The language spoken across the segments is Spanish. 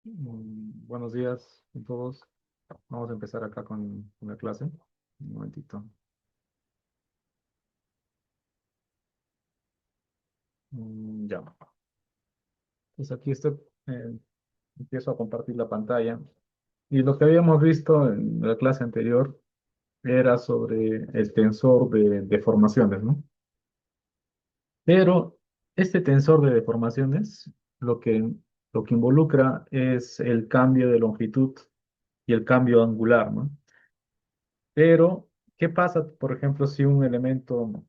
Buenos días a todos. Vamos a empezar acá con la clase. Un momentito. Ya. Pues aquí estoy, empiezo a compartir la pantalla. Y lo que habíamos visto en la clase anterior era sobre el tensor de deformaciones, ¿no? Pero este tensor de deformaciones lo que, lo que involucra es el cambio de longitud y el cambio angular, ¿no? Pero, ¿qué pasa, por ejemplo, si un elemento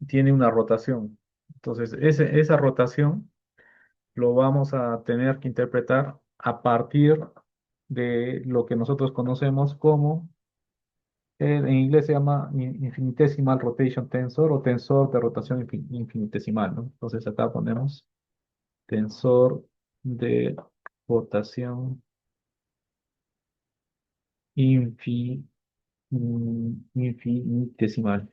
tiene una rotación? Entonces, esa rotación lo vamos a tener que interpretar a partir de lo que nosotros conocemos como, en inglés se llama infinitesimal rotation tensor o tensor de rotación infinitesimal, ¿no? Entonces, acá ponemos tensor de rotación infi- infinitesimal.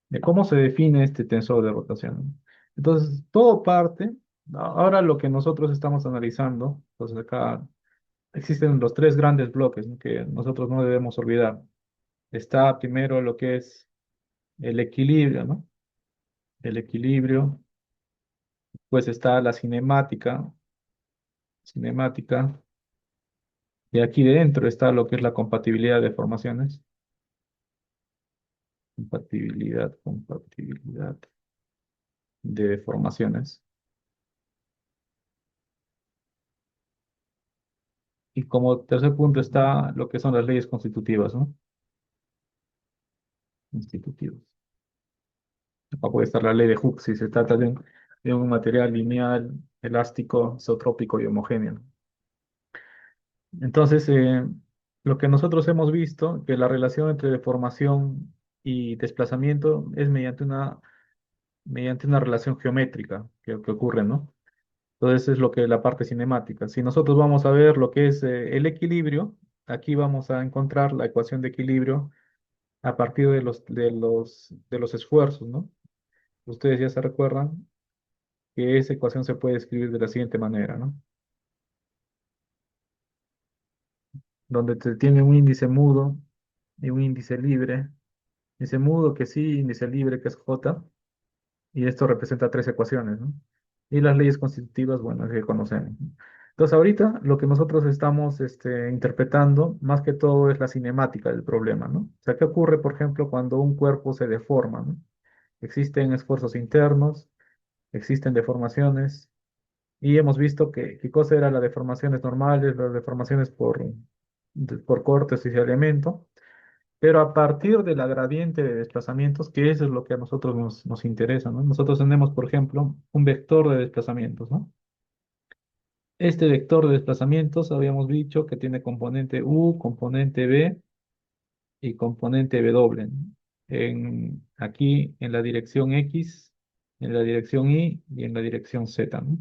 De cómo se define este tensor de rotación. Entonces, todo parte, ahora lo que nosotros estamos analizando, entonces acá existen los tres grandes bloques, ¿no?, que nosotros no debemos olvidar. Está primero lo que es el equilibrio, ¿no? El equilibrio, pues está la cinemática, y aquí dentro está lo que es la compatibilidad de formaciones. Compatibilidad de formaciones. Y como tercer punto está lo que son las leyes constitutivas, ¿no? Constitutivas. Acá puede estar la ley de Hooke si se trata de un material lineal, elástico, isotrópico y homogéneo. Entonces, lo que nosotros hemos visto, que la relación entre deformación y desplazamiento es mediante una relación geométrica que ocurre, ¿no? Entonces, es lo que es la parte cinemática. Si nosotros vamos a ver lo que es el equilibrio, aquí vamos a encontrar la ecuación de equilibrio a partir de los esfuerzos, ¿no? Ustedes ya se recuerdan que esa ecuación se puede escribir de la siguiente manera, ¿no? Donde se tiene un índice mudo y un índice libre. Índice mudo que sí, índice libre que es J, y esto representa tres ecuaciones, ¿no? Y las leyes constitutivas, bueno, que conocemos, ¿no? Entonces, ahorita lo que nosotros estamos interpretando, más que todo, es la cinemática del problema, ¿no? O sea, ¿qué ocurre, por ejemplo, cuando un cuerpo se deforma, ¿no? Existen esfuerzos internos, existen deformaciones. Y hemos visto que qué cosa eran las deformaciones normales, las deformaciones por cortes y elemento, pero a partir de la gradiente de desplazamientos, que eso es lo que a nosotros nos interesa, ¿no? Nosotros tenemos, por ejemplo, un vector de desplazamientos, ¿no? Este vector de desplazamientos habíamos dicho que tiene componente U, componente B y componente W, ¿no? Aquí en la dirección X, en la dirección Y y en la dirección Z, ¿no?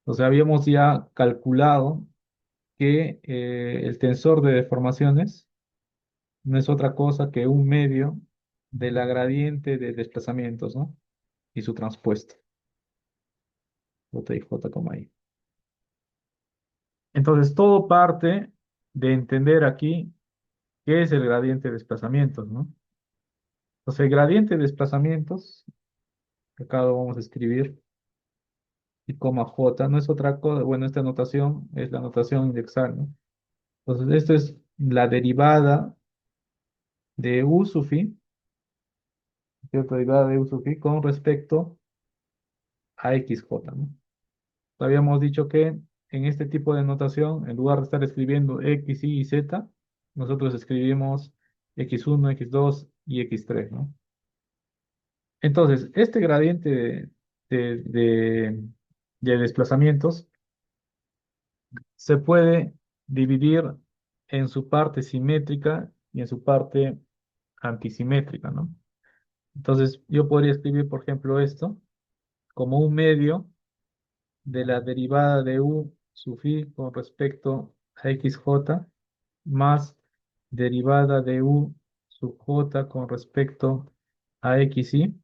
O sea, habíamos ya calculado que el tensor de deformaciones no es otra cosa que un medio de la gradiente de desplazamientos, ¿no? Y su transpuesto, J y J, y. Entonces, todo parte de entender aquí qué es el gradiente de desplazamientos, ¿no? Entonces, el gradiente de desplazamientos, que acá lo vamos a escribir, y coma J, no es otra cosa, bueno, esta notación es la notación indexal, ¿no? Entonces, esto es la derivada de U sub i, ¿cierto? Derivada de U sub i con respecto a XJ, ¿no? Habíamos dicho que en este tipo de notación, en lugar de estar escribiendo X, Y y Z, nosotros escribimos X1, X2 y X3, ¿no? Entonces, este gradiente de, de- de desplazamientos se puede dividir en su parte simétrica y en su parte antisimétrica, ¿no? Entonces, yo podría escribir, por ejemplo, esto como un medio de la derivada de u sub i con respecto a xj más derivada de u sub j con respecto a xy,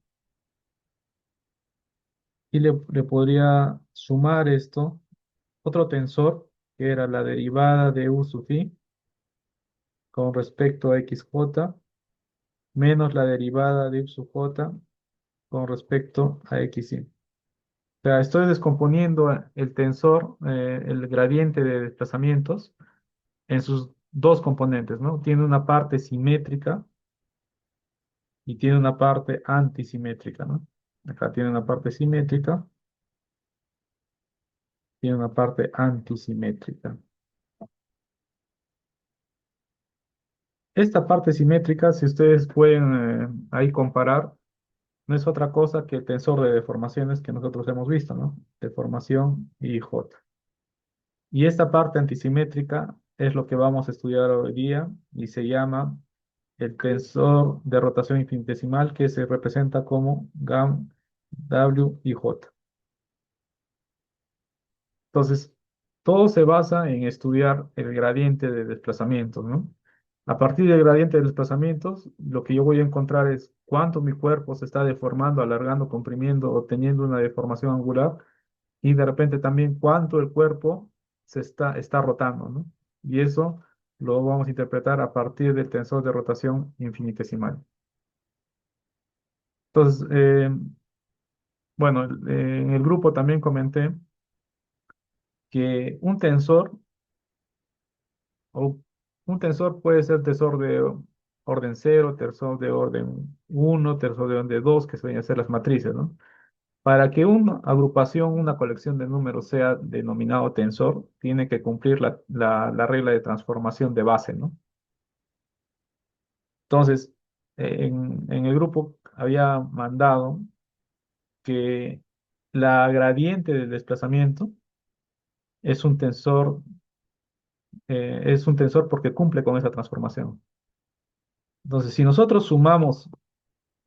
y le podría sumar esto, otro tensor, que era la derivada de u sub i con respecto a xj, menos la derivada de u sub j con respecto a xy. O sea, estoy descomponiendo el tensor, el gradiente de desplazamientos, en sus dos componentes, ¿no? Tiene una parte simétrica y tiene una parte antisimétrica, ¿no? Acá tiene una parte simétrica, tiene una parte antisimétrica. Esta parte simétrica, si ustedes pueden ahí comparar, no es otra cosa que el tensor de deformaciones que nosotros hemos visto, ¿no? Deformación y J. Y esta parte antisimétrica es lo que vamos a estudiar hoy día y se llama el tensor de rotación infinitesimal que se representa como GAM, W y J. Entonces, todo se basa en estudiar el gradiente de desplazamientos, ¿no? A partir del gradiente de desplazamientos, lo que yo voy a encontrar es cuánto mi cuerpo se está deformando, alargando, comprimiendo o teniendo una deformación angular y de repente también cuánto el cuerpo está rotando, ¿no? Y eso lo vamos a interpretar a partir del tensor de rotación infinitesimal. Entonces, bueno, en el grupo también comenté que o un tensor puede ser tensor de orden cero, tensor de orden uno, tensor de orden 2, que suelen ser las matrices, ¿no? Para que una agrupación, una colección de números sea denominado tensor, tiene que cumplir la regla de transformación de base, ¿no? Entonces, en el grupo había mandado que la gradiente del desplazamiento es es un tensor porque cumple con esa transformación. Entonces, si nosotros sumamos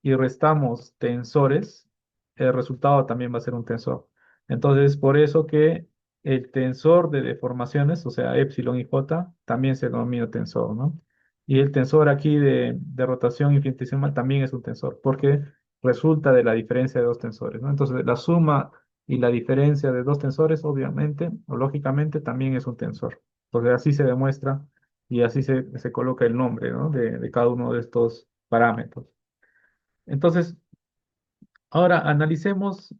y restamos tensores, el resultado también va a ser un tensor. Entonces, por eso que el tensor de deformaciones, o sea, epsilon y j, también se denomina tensor, ¿no? Y el tensor aquí de rotación infinitesimal también es un tensor, porque resulta de la diferencia de dos tensores, ¿no? Entonces, la suma y la diferencia de dos tensores, obviamente, o lógicamente, también es un tensor. Entonces, así se demuestra y así se coloca el nombre, ¿no? De cada uno de estos parámetros. Entonces, ahora analicemos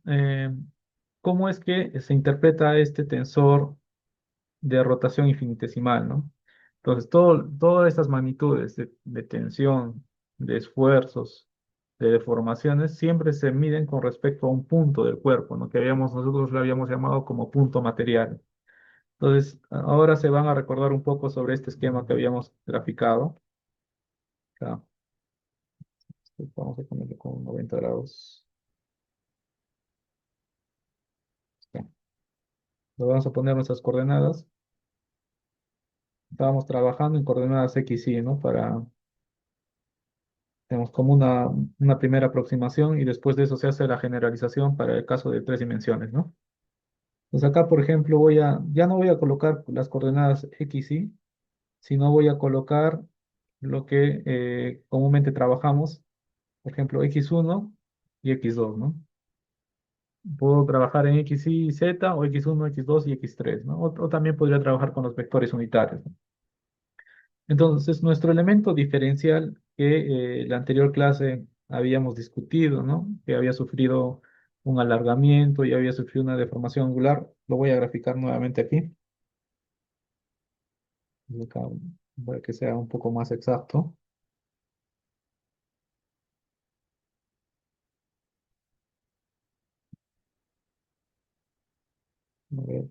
cómo es que se interpreta este tensor de rotación infinitesimal, ¿no? Entonces, todas estas magnitudes de tensión, de esfuerzos, de deformaciones, siempre se miden con respecto a un punto del cuerpo, ¿no? Que nosotros lo habíamos llamado como punto material. Entonces, ahora se van a recordar un poco sobre este esquema que habíamos graficado. Acá, vamos a ponerlo con 90 grados. Ya. Lo vamos a poner nuestras coordenadas. Estábamos trabajando en coordenadas X y, ¿no? Tenemos como una primera aproximación y después de eso se hace la generalización para el caso de tres dimensiones, ¿no? Pues acá, por ejemplo, ya no voy a colocar las coordenadas X y, sino voy a colocar lo que comúnmente trabajamos, por ejemplo, X1 y X2, ¿no? Puedo trabajar en X y Z o X1, X2 y X3, ¿no? O también podría trabajar con los vectores unitarios, ¿no? Entonces, nuestro elemento diferencial que la anterior clase habíamos discutido, ¿no? Que había sufrido un alargamiento y había sufrido una deformación angular, lo voy a graficar nuevamente aquí, acá, para que sea un poco más exacto. A ver,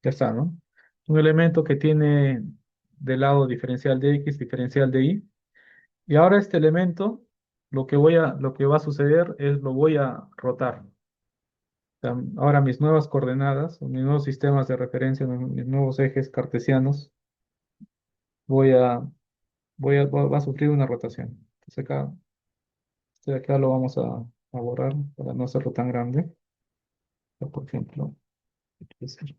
ya está, ¿no? Un elemento que tiene del lado diferencial de X, diferencial de Y. Y ahora este elemento, lo que va a suceder es lo voy a rotar. Ahora mis nuevas coordenadas, o mis nuevos sistemas de referencia, mis nuevos ejes cartesianos, voy a, va a sufrir una rotación. Entonces acá, acá lo vamos a borrar para no hacerlo tan grande. Por ejemplo, puede ser,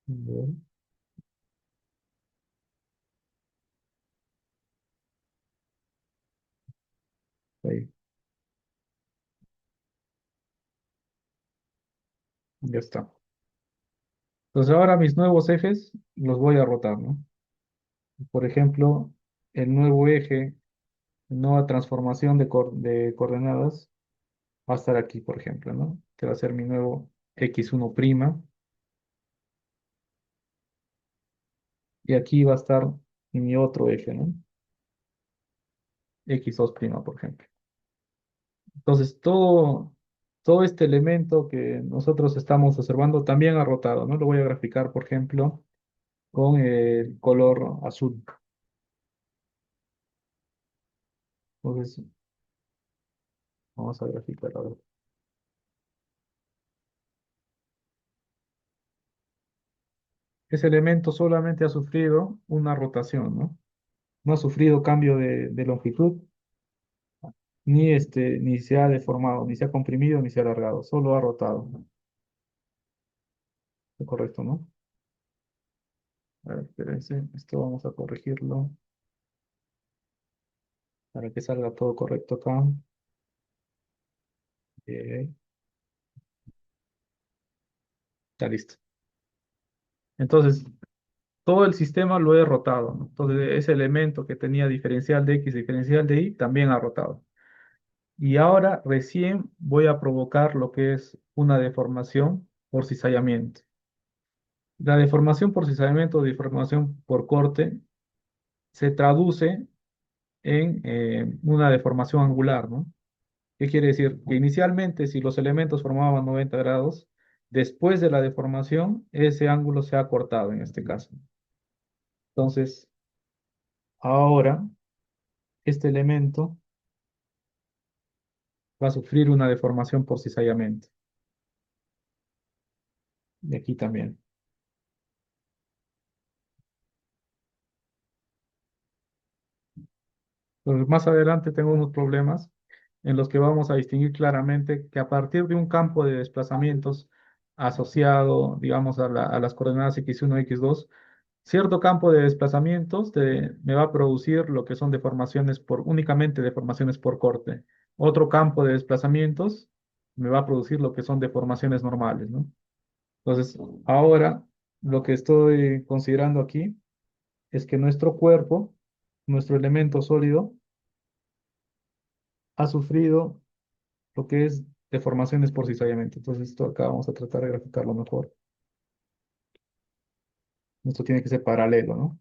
a. ver, 。 . 。 . 。 . 。 . 。 . 。 . 。 . 。 . 。 . 。 . 。 . 。 . 。 . 。 . 。 。 . 。 。 。 . 。 。 。 . 。 。 . 。 。 . 。 . 。 . 。 . 。 . 。 . Ya está. Entonces ahora mis nuevos ejes los voy a rotar, ¿no? Por ejemplo, el nuevo eje, nueva transformación de coordenadas va a estar aquí, por ejemplo, ¿no? Que va a ser mi nuevo x1', y aquí va a estar mi otro eje, ¿no? x2', por ejemplo. Entonces, todo este elemento que nosotros estamos observando también ha rotado, ¿no? Lo voy a graficar, por ejemplo, con el color azul. Entonces, vamos a graficar ahora. Ese elemento solamente ha sufrido una rotación, ¿no? No ha sufrido cambio de longitud, ni se ha deformado, ni se ha comprimido, ni se ha alargado, solo ha rotado. ¿Es correcto, no? A ver, espérense, esto vamos a corregirlo para que salga todo correcto acá. Ok, está listo. Entonces, todo el sistema lo he rotado, ¿no? Entonces, ese elemento que tenía diferencial de X, diferencial de Y, también ha rotado. Y ahora recién voy a provocar lo que es una deformación por cizallamiento. La deformación por cizallamiento o deformación por corte se traduce en una deformación angular, ¿no? ¿Qué quiere decir? Que inicialmente, si los elementos formaban 90 grados, después de la deformación, ese ángulo se ha cortado en este caso. Entonces, ahora, este elemento va a sufrir una deformación por cizallamiento. Y aquí también. Entonces, más adelante tengo unos problemas en los que vamos a distinguir claramente que a partir de un campo de desplazamientos asociado, digamos, a las coordenadas x1 y x2, cierto campo de desplazamientos me va a producir lo que son deformaciones únicamente deformaciones por corte. Otro campo de desplazamientos me va a producir lo que son deformaciones normales, ¿no? Entonces, ahora lo que estoy considerando aquí es que nuestro cuerpo, nuestro elemento sólido, ha sufrido lo que es deformaciones por cizallamiento. Entonces, esto acá vamos a tratar de graficarlo mejor. Esto tiene que ser paralelo, ¿no?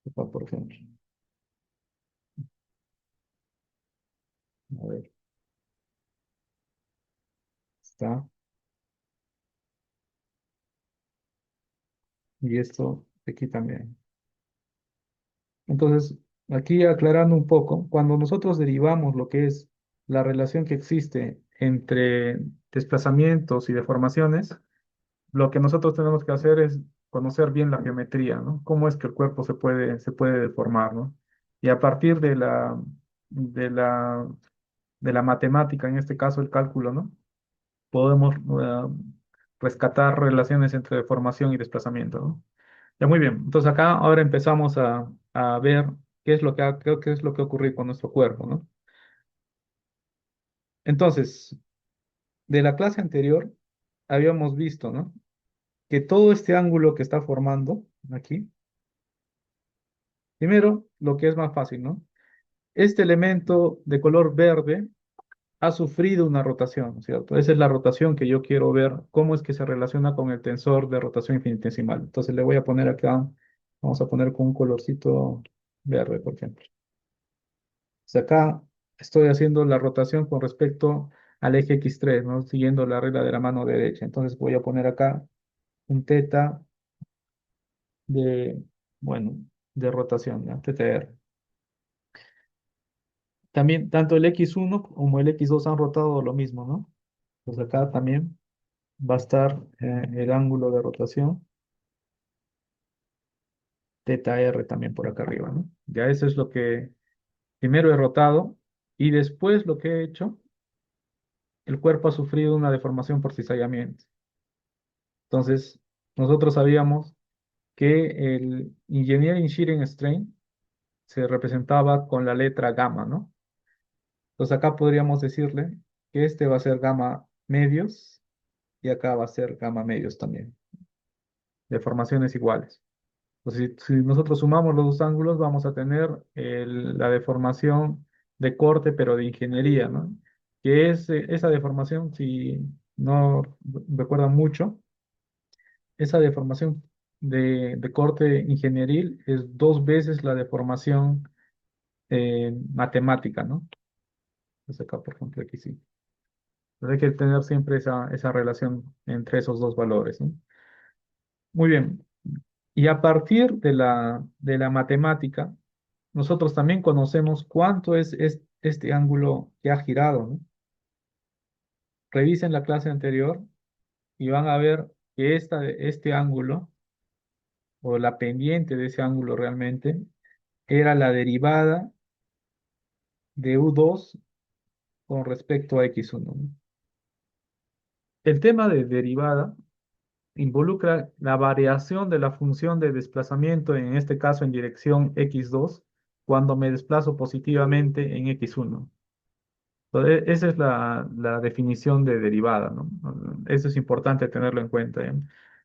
Acá, por ejemplo. A ver, está. Y esto aquí también. Entonces, aquí aclarando un poco, cuando nosotros derivamos lo que es la relación que existe entre desplazamientos y deformaciones, lo que nosotros tenemos que hacer es conocer bien la geometría, ¿no? Cómo es que el cuerpo se puede deformar, ¿no? Y a partir de la, de la matemática, en este caso el cálculo, ¿no? Podemos rescatar relaciones entre deformación y desplazamiento, ¿no? Ya muy bien. Entonces acá ahora empezamos a ver qué es lo que ocurre con nuestro cuerpo, ¿no? Entonces, de la clase anterior habíamos visto, ¿no? Que todo este ángulo que está formando aquí, primero, lo que es más fácil, ¿no? Este elemento de color verde ha sufrido una rotación, ¿no es cierto? Esa es la rotación que yo quiero ver, cómo es que se relaciona con el tensor de rotación infinitesimal. Entonces le voy a poner acá, vamos a poner con un colorcito verde, por ejemplo. Pues acá estoy haciendo la rotación con respecto al eje x3, ¿no? Siguiendo la regla de la mano derecha. Entonces voy a poner acá un teta de, bueno, de rotación, ¿no? Teta r. También, tanto el x1 como el x2 han rotado lo mismo, ¿no? Pues acá también va a estar el ángulo de rotación, teta r también por acá arriba, ¿no? Ya eso es lo que primero he rotado y después lo que he hecho, el cuerpo ha sufrido una deformación por cizallamiento. Entonces, nosotros sabíamos que el Engineering Shearing Strain se representaba con la letra gamma, ¿no? Entonces acá podríamos decirle que este va a ser gamma medios y acá va a ser gamma medios también, deformaciones iguales. Entonces, si nosotros sumamos los dos ángulos, vamos a tener la deformación de corte, pero de ingeniería, ¿no? Que es esa deformación, si no recuerdan mucho, esa deformación de corte ingenieril es dos veces la deformación matemática, ¿no? Entonces acá, por ejemplo, aquí sí. Entonces hay que tener siempre esa relación entre esos dos valores, ¿no? Muy bien. Y a partir de la matemática, nosotros también conocemos cuánto es este ángulo que ha girado, ¿no? Revisen la clase anterior y van a ver que este ángulo, o la pendiente de ese ángulo realmente, era la derivada de U2 con respecto a X1, ¿no? El tema de derivada involucra la variación de la función de desplazamiento, en este caso en dirección X2, cuando me desplazo positivamente en X1. Entonces, esa es la definición de derivada, ¿no? Eso es importante tenerlo en cuenta, ¿eh?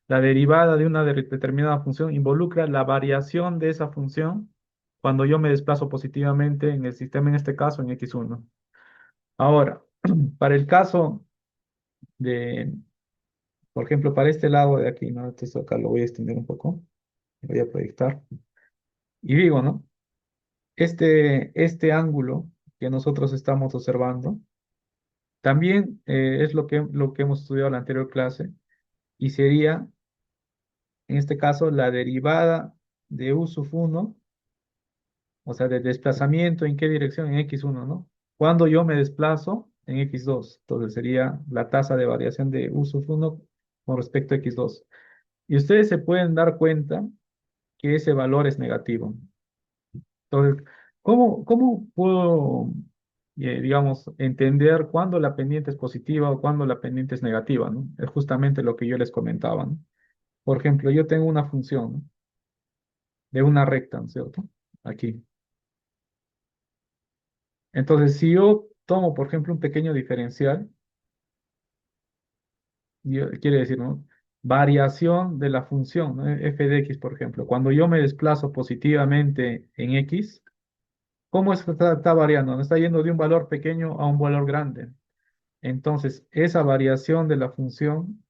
La derivada de una determinada función involucra la variación de esa función cuando yo me desplazo positivamente en el sistema, en este caso en X1. Ahora, para el caso de, por ejemplo, para este lado de aquí, ¿no? Entonces acá lo voy a extender un poco, lo voy a proyectar. Y digo, ¿no? Este ángulo que nosotros estamos observando también es lo que hemos estudiado en la anterior clase y sería, en este caso, la derivada de U sub 1, o sea, de desplazamiento en qué dirección, en X1, ¿no? Cuando yo me desplazo en X2, entonces sería la tasa de variación de U sub 1 con respecto a X2. Y ustedes se pueden dar cuenta que ese valor es negativo. Entonces, cómo puedo, digamos, entender cuándo la pendiente es positiva o cuándo la pendiente es negativa, ¿no? Es justamente lo que yo les comentaba, ¿no? Por ejemplo, yo tengo una función, ¿no? De una recta, ¿no es cierto? Aquí. Entonces, si yo tomo, por ejemplo, un pequeño diferencial, quiere decir, ¿no? Variación de la función, ¿no? F de x, por ejemplo. Cuando yo me desplazo positivamente en x, ¿cómo es que está variando? ¿No? Está yendo de un valor pequeño a un valor grande. Entonces, esa variación de la función,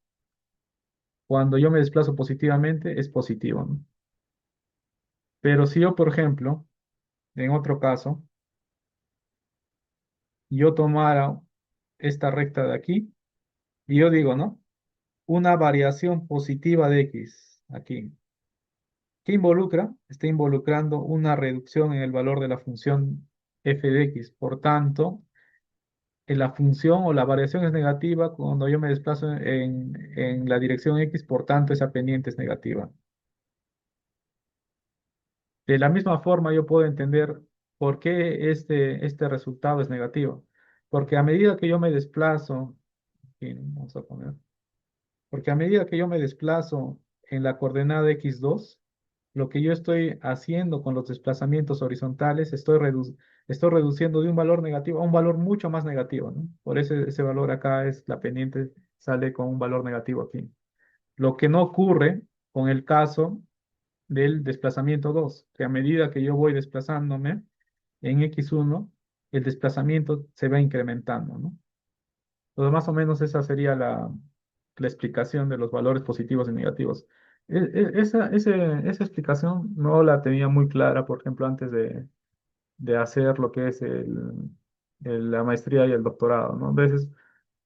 cuando yo me desplazo positivamente, es positivo, ¿no? Pero si yo, por ejemplo, en otro caso, yo tomara esta recta de aquí, y yo digo, ¿no? Una variación positiva de x aquí. ¿Qué involucra? Está involucrando una reducción en el valor de la función f de x. Por tanto, la función o la variación es negativa cuando yo me desplazo en la dirección x, por tanto, esa pendiente es negativa. De la misma forma, yo puedo entender por qué este resultado es negativo. Porque a medida que yo me desplazo, aquí, ¿no? Vamos a poner. Porque a medida que yo me desplazo en la coordenada x2, lo que yo estoy haciendo con los desplazamientos horizontales, estoy reduciendo de un valor negativo a un valor mucho más negativo, ¿no? Por eso ese valor acá es la pendiente, sale con un valor negativo aquí. Lo que no ocurre con el caso del desplazamiento 2, que a medida que yo voy desplazándome en x1, el desplazamiento se va incrementando, ¿no? Entonces, más o menos esa sería la explicación de los valores positivos y negativos. Esa explicación no la tenía muy clara, por ejemplo, antes de hacer lo que es la maestría y el doctorado, ¿no?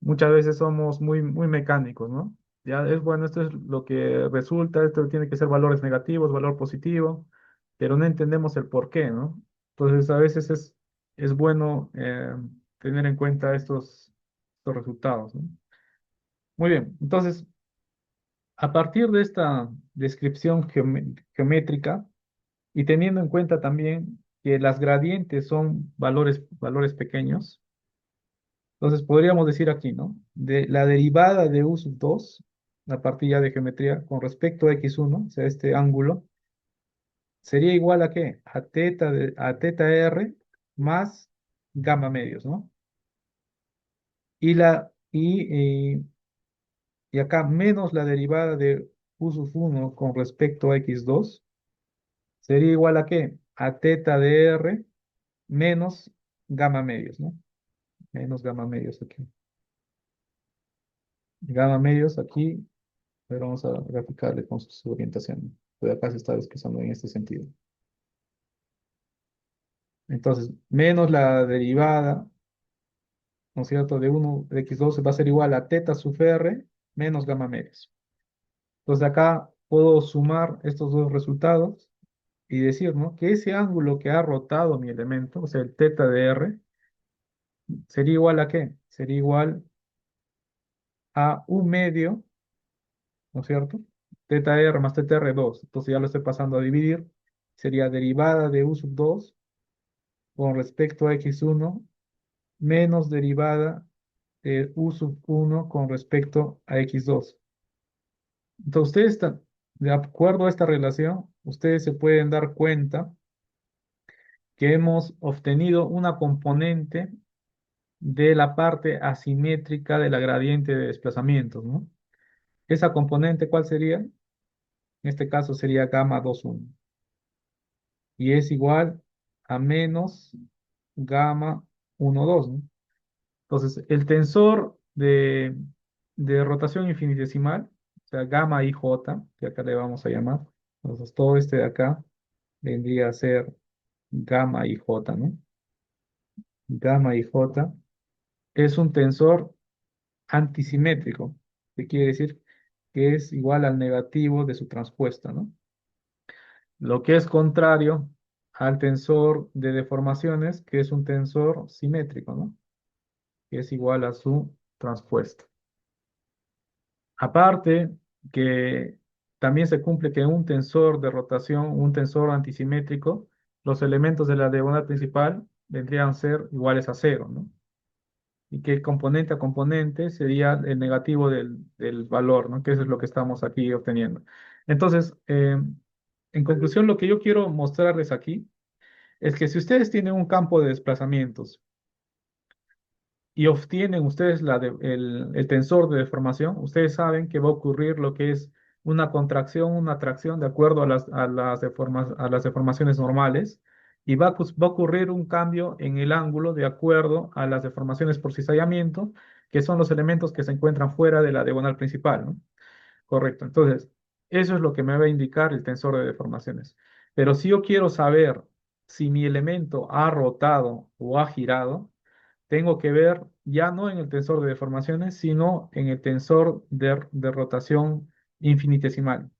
Muchas veces somos muy mecánicos, ¿no? Ya es bueno, esto es lo que resulta, esto tiene que ser valores negativos, valor positivo, pero no entendemos el por qué, ¿no? Entonces, a veces es bueno tener en cuenta estos resultados, ¿no? Muy bien, entonces, a partir de esta descripción geométrica y teniendo en cuenta también que las gradientes son valores pequeños, entonces podríamos decir aquí, ¿no? De la derivada de u sub 2, la partida de geometría, con respecto a x1, o sea, este ángulo, sería igual a qué? A teta r más gamma medios, ¿no? Y y acá menos la derivada de u sub 1 con respecto a x2 sería igual a qué? A teta de r menos gamma medios, ¿no? Menos gamma medios aquí. Gamma medios aquí, pero vamos a graficarle con su orientación. Pero acá se está expresando en este sentido. Entonces, menos la derivada, ¿no es cierto? De 1 de x2 va a ser igual a teta sub r menos gamma medios. Entonces acá puedo sumar estos dos resultados y decir, ¿no? Que ese ángulo que ha rotado mi elemento, o sea, el teta de r, sería igual a ¿qué? Sería igual a un medio, ¿no es cierto? Teta r más teta r 2. Entonces ya lo estoy pasando a dividir. Sería derivada de u sub 2 con respecto a x1 menos derivada de u sub 1 con respecto a x2. Entonces ustedes están, de acuerdo a esta relación, ustedes se pueden dar cuenta que hemos obtenido una componente de la parte asimétrica de la gradiente de desplazamiento, ¿no? Esa componente, ¿cuál sería? En este caso sería gamma 2,1 y es igual a menos gamma 1,2, ¿no? Entonces, el tensor de rotación infinitesimal, o sea, gamma i j, que acá le vamos a llamar, entonces todo este de acá vendría a ser gamma i j, ¿no? Gamma i j es un tensor antisimétrico, que quiere decir que es igual al negativo de su transpuesta, ¿no? Lo que es contrario al tensor de deformaciones, que es un tensor simétrico, ¿no? Que es igual a su transpuesta. Aparte que también se cumple que un tensor de rotación, un tensor antisimétrico, los elementos de la diagonal principal vendrían a ser iguales a cero, ¿no? Y que componente a componente sería el negativo del valor, ¿no? Que eso es lo que estamos aquí obteniendo. Entonces, en conclusión, lo que yo quiero mostrarles aquí es que si ustedes tienen un campo de desplazamientos y obtienen ustedes el tensor de deformación, ustedes saben que va a ocurrir lo que es una contracción, una atracción de acuerdo a las deformaciones normales y va a ocurrir un cambio en el ángulo de acuerdo a las deformaciones por cizallamiento, que son los elementos que se encuentran fuera de la diagonal principal, ¿no? Correcto. Entonces, eso es lo que me va a indicar el tensor de deformaciones. Pero si yo quiero saber si mi elemento ha rotado o ha girado, tengo que ver ya no en el tensor de deformaciones, sino en el tensor de rotación infinitesimal.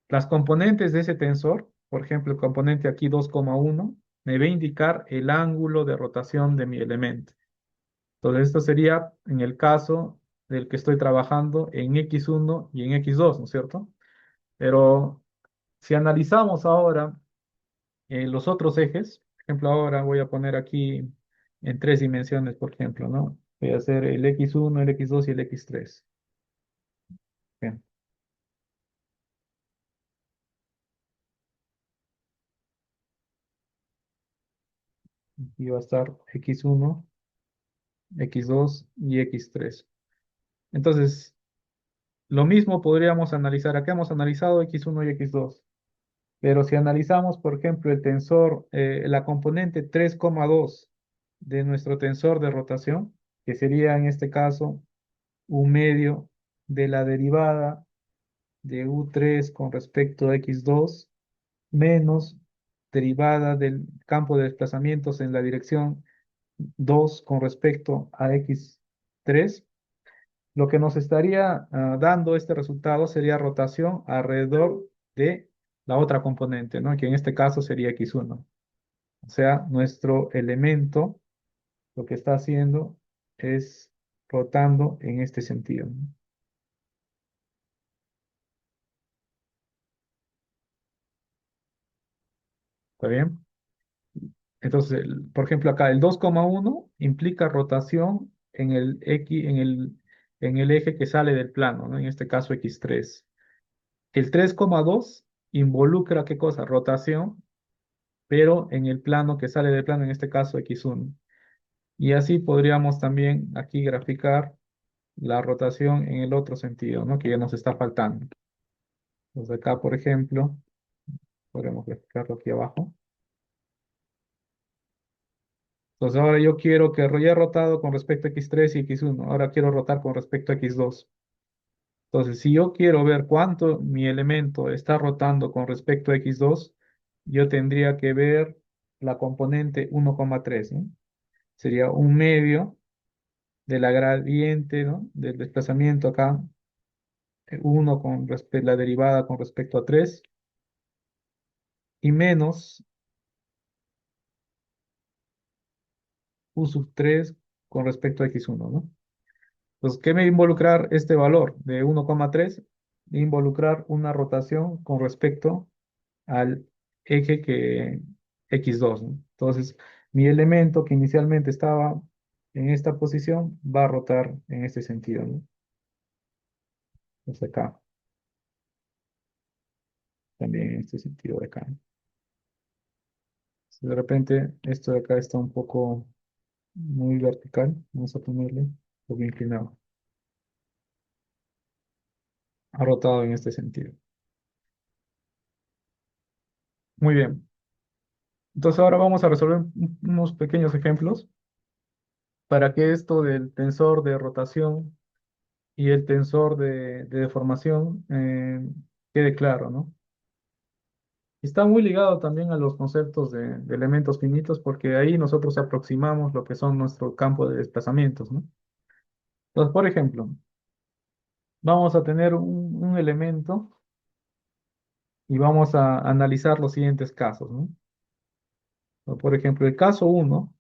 Las componentes de ese tensor, por ejemplo, el componente aquí 2,1, me va a indicar el ángulo de rotación de mi elemento. Entonces, esto sería en el caso del que estoy trabajando en x1 y en x2, ¿no es cierto? Pero si analizamos ahora los otros ejes, por ejemplo, ahora voy a poner aquí en tres dimensiones, por ejemplo, ¿no? Voy a hacer el x1, el x2 y el x3. Bien, aquí va a estar x1, x2 y x3. Entonces, lo mismo podríamos analizar. Acá hemos analizado x1 y x2. Pero si analizamos, por ejemplo, el tensor, la componente 3,2 de nuestro tensor de rotación, que sería en este caso un medio de la derivada de U3 con respecto a X2 menos derivada del campo de desplazamientos en la dirección 2 con respecto a X3, lo que nos estaría dando este resultado sería rotación alrededor de la otra componente, ¿no? Que en este caso sería X1. O sea, nuestro elemento lo que está haciendo es rotando en este sentido, ¿no? ¿Está bien? Entonces, por ejemplo, acá el 2,1 implica rotación en el X, en el eje que sale del plano, ¿no? En este caso X3. El 3,2 involucra ¿qué cosa? Rotación, pero en el plano que sale del plano, en este caso X1. Y así podríamos también aquí graficar la rotación en el otro sentido, ¿no? Que ya nos está faltando. Entonces acá, por ejemplo, podemos graficarlo aquí abajo. Entonces ahora yo quiero que ya he rotado con respecto a x3 y x1. Ahora quiero rotar con respecto a x2. Entonces, si yo quiero ver cuánto mi elemento está rotando con respecto a x2, yo tendría que ver la componente 1,3, ¿no? Sería un medio de la gradiente, ¿no? Del desplazamiento acá, 1 con respecto la derivada con respecto a 3 y menos u sub 3 con respecto a x1, ¿no? Entonces, ¿qué me va a involucrar este valor de 1,3? Involucrar una rotación con respecto al eje que x2, ¿no? Entonces, mi elemento que inicialmente estaba en esta posición va a rotar en este sentido, ¿no? Entonces acá, también en este sentido de acá, ¿no? Si de repente esto de acá está un poco muy vertical, vamos a ponerle un poco inclinado. Ha rotado en este sentido. Muy bien. Entonces ahora vamos a resolver unos pequeños ejemplos para que esto del tensor de rotación y el tensor de deformación quede claro, ¿no? Está muy ligado también a los conceptos de elementos finitos porque ahí nosotros aproximamos lo que son nuestro campo de desplazamientos, ¿no? Entonces, por ejemplo, vamos a tener un elemento y vamos a analizar los siguientes casos, ¿no? Por ejemplo, el caso uno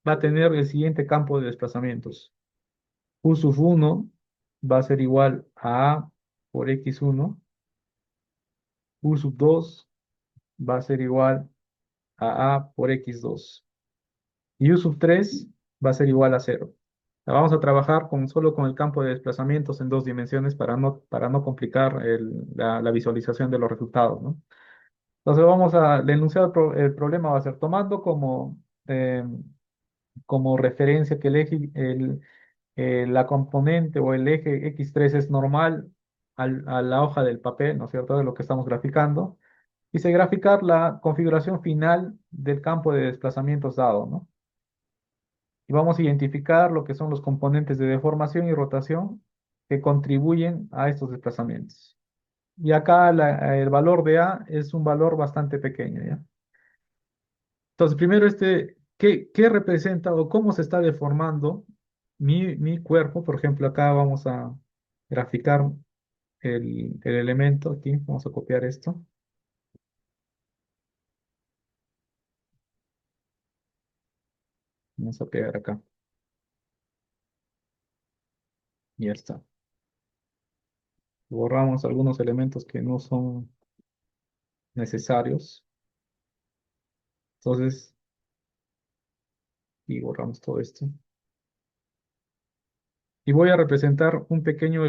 va a tener el siguiente campo de desplazamientos. U sub 1 va a ser igual a por x1. U sub 2 va a ser igual a por x2. Y U sub 3 va a ser igual a cero. Vamos a trabajar solo con el campo de desplazamientos en dos dimensiones para no complicar la visualización de los resultados, ¿no? Entonces el enunciado, el problema va a ser tomando como referencia que la componente o el eje x3 es normal a la hoja del papel, ¿no es cierto?, de lo que estamos graficando. Y se graficar la configuración final del campo de desplazamientos dado, ¿no? Y vamos a identificar lo que son los componentes de deformación y rotación que contribuyen a estos desplazamientos. Y acá el valor de A es un valor bastante pequeño, ¿ya? Entonces, primero, ¿qué representa o cómo se está deformando mi cuerpo? Por ejemplo, acá vamos a graficar el elemento aquí. Vamos a copiar esto. Vamos a pegar acá. Y ya está. Borramos algunos elementos que no son necesarios. Entonces, y borramos todo esto. Y voy a representar un pequeño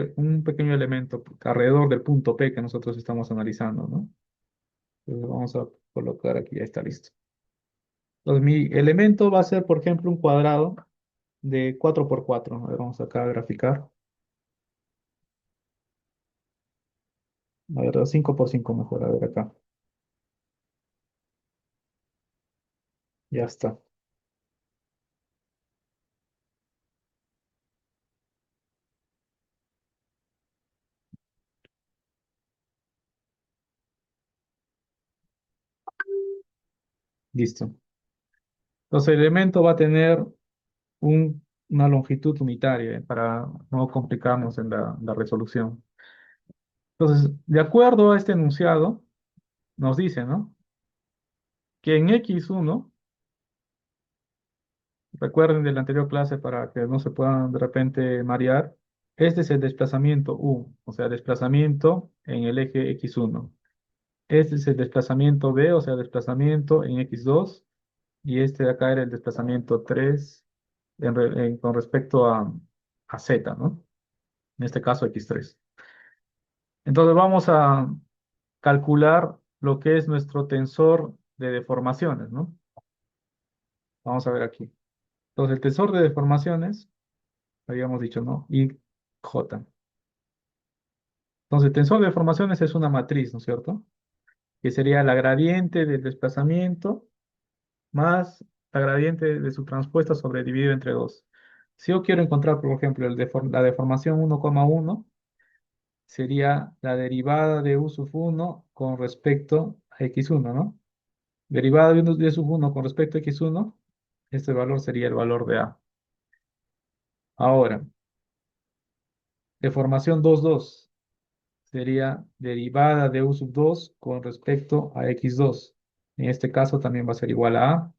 elemento alrededor del punto P que nosotros estamos analizando, ¿no? Entonces vamos a colocar aquí, ya está listo. Entonces mi elemento va a ser, por ejemplo, un cuadrado de 4 por 4. A ver, vamos acá a graficar. A ver, 5 por 5 mejor, a ver acá. Ya está, listo. Entonces el elemento va a tener una longitud unitaria para no complicarnos en la resolución. Entonces, de acuerdo a este enunciado, nos dice, ¿no? Que en x1, recuerden de la anterior clase para que no se puedan de repente marear, este es el desplazamiento u, o sea, desplazamiento en el eje x1. Este es el desplazamiento b, o sea, desplazamiento en x2, y este de acá era el desplazamiento 3 con respecto a z, ¿no? En este caso x3. Entonces vamos a calcular lo que es nuestro tensor de deformaciones, ¿no? Vamos a ver aquí. Entonces, el tensor de deformaciones, habíamos dicho, ¿no? Y J. Entonces, el tensor de deformaciones es una matriz, ¿no es cierto? Que sería la gradiente del desplazamiento más la gradiente de su transpuesta sobre dividido entre 2. Si yo quiero encontrar, por ejemplo, la deformación 1,1, sería la derivada de u sub 1 con respecto a x1, ¿no? Derivada de sub 1 con respecto a x1, este valor sería el valor de a. Ahora, deformación 2,2 sería derivada de u sub 2 con respecto a x2. En este caso también va a ser igual a a.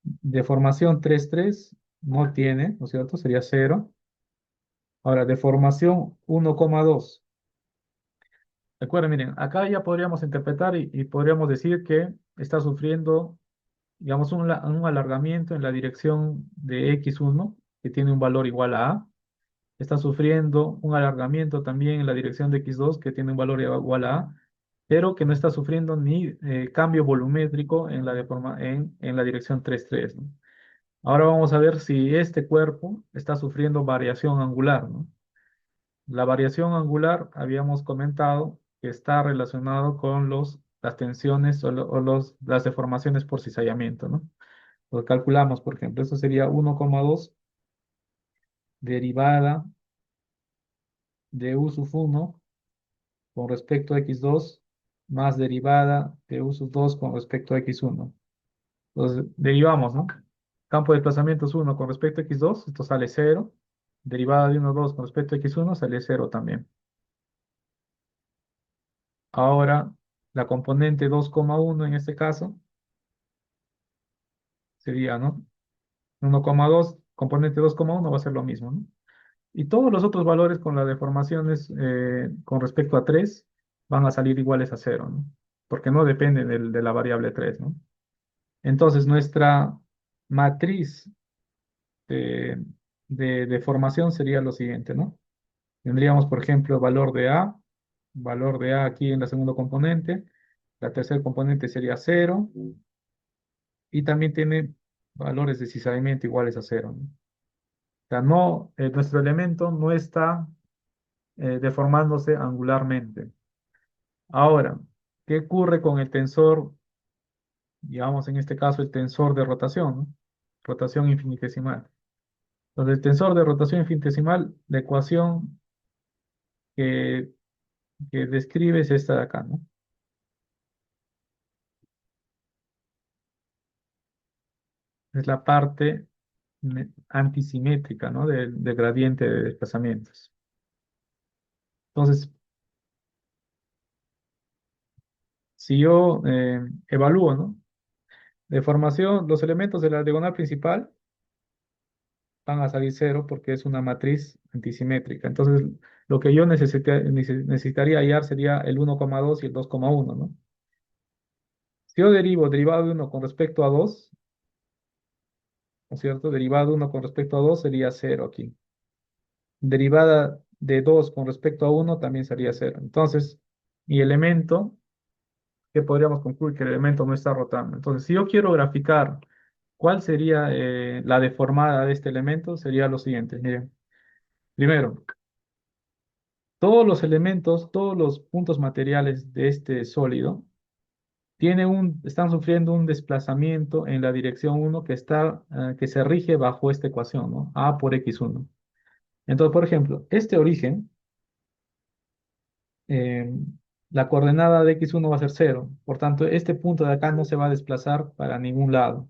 Deformación 3,3 no tiene, ¿no es cierto? Sería cero. Ahora, deformación 1,2. Recuerden, miren, acá ya podríamos interpretar y podríamos decir que está sufriendo, digamos, un alargamiento en la dirección de x1, que tiene un valor igual a a. Está sufriendo un alargamiento también en la dirección de x2, que tiene un valor igual a a, pero que no está sufriendo ni cambio volumétrico en en la dirección 3,3, ¿no? Ahora vamos a ver si este cuerpo está sufriendo variación angular, ¿no? La variación angular habíamos comentado que está relacionado con las tensiones las deformaciones por cizallamiento, ¿no? Lo calculamos, por ejemplo, eso sería 1,2 derivada de u sub 1 con respecto a x2 más derivada de u sub 2 con respecto a x1. Entonces, derivamos, ¿no? Campo de desplazamiento es 1 con respecto a x2, esto sale cero. Derivada de 1,2 con respecto a x1 sale cero también. Ahora, la componente 2,1 en este caso sería, ¿no? 1,2, componente 2,1 va a ser lo mismo, ¿no? Y todos los otros valores con las deformaciones con respecto a 3 van a salir iguales a cero, ¿no? Porque no dependen de la variable 3, ¿no? Entonces, nuestra matriz de, de deformación sería lo siguiente, ¿no? Tendríamos, por ejemplo, valor de A aquí en la segunda componente, la tercera componente sería cero, y también tiene valores de cizallamiento iguales a cero, ¿no? O sea, no, nuestro elemento no está deformándose angularmente. Ahora, ¿qué ocurre con el tensor, digamos en este caso el tensor de rotación, ¿no? Rotación infinitesimal. Entonces, el tensor de rotación infinitesimal, la ecuación que, que describe es esta de acá, ¿no? Es la parte antisimétrica, ¿no? Del gradiente de desplazamientos. Entonces, si yo evalúo, ¿no? Deformación, los elementos de la diagonal principal van a salir cero porque es una matriz antisimétrica. Entonces, lo que yo necesitaría hallar sería el 1,2 y el 2,1, ¿no? Si yo derivo derivado de uno con respecto a 2, ¿no es cierto? Derivado de uno con respecto a 2 sería cero aquí. Derivada de 2 con respecto a uno también sería cero. Entonces, mi elemento, que podríamos concluir que el elemento no está rotando. Entonces, si yo quiero graficar cuál sería la deformada de este elemento, sería lo siguiente. Miren, primero, todos los elementos, todos los puntos materiales de este sólido están sufriendo un desplazamiento en la dirección uno que se rige bajo esta ecuación, ¿no? A por x1. Entonces, por ejemplo, este origen, eh, la coordenada de x1 va a ser cero. Por tanto, este punto de acá no se va a desplazar para ningún lado.